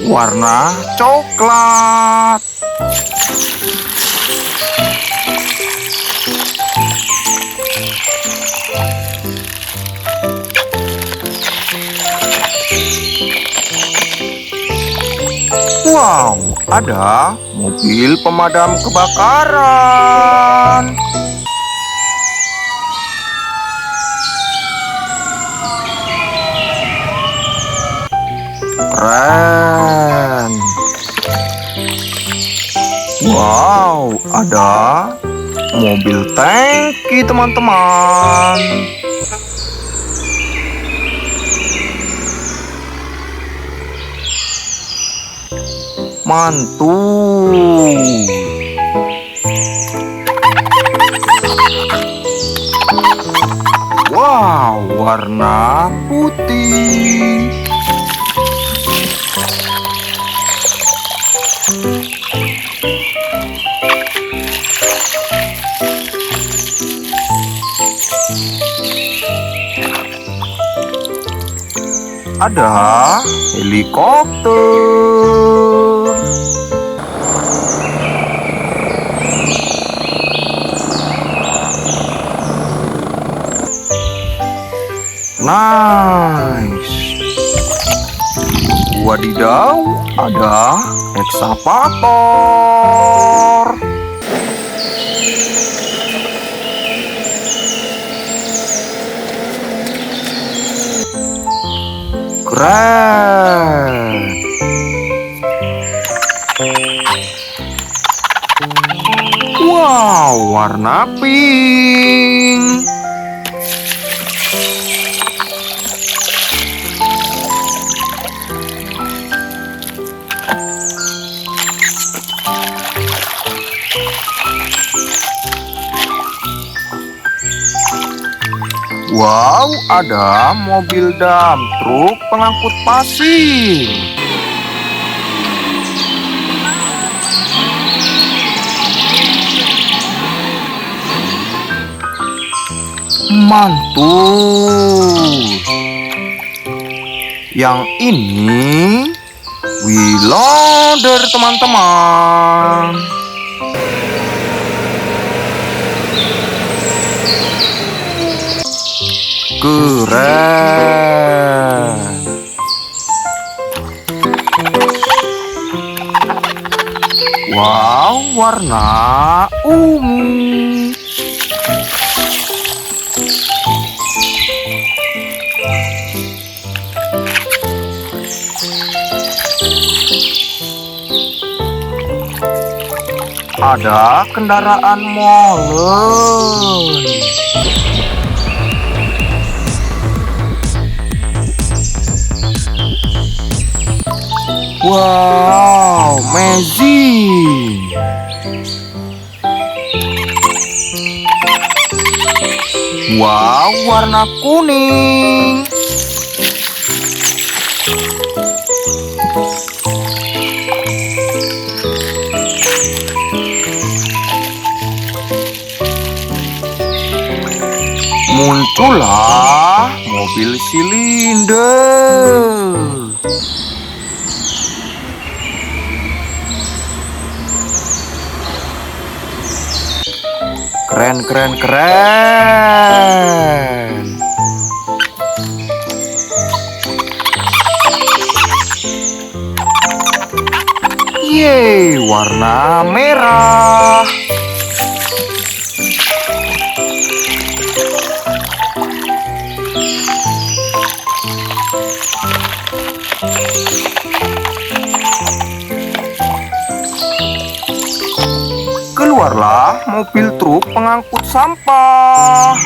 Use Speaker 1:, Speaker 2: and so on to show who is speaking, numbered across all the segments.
Speaker 1: warna coklat. Wow, ada mobil pemadam kebakaran. Keren. Wow, ada mobil tangki, teman-teman. Mantul. Wow, warna putih. Ada helikopter. Nice. Wadidaw, ada ekskavator. Keren. Wow, warna pink. Wow, ada mobil dump truk pengangkut pasir. Mantul. Yang ini wheel loader, teman-teman. Keren. Wow, warna ungu. Ada kendaraan molen. Wow, amazing. Wow, warna kuning. Muncullah mobil silinder. Keren, keren, keren. Yeay, warna merah. Keluarlah mobil truk pengangkut sampah.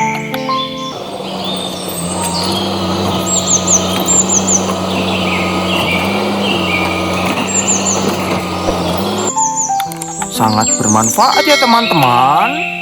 Speaker 1: Sangat bermanfaat ya, teman-teman.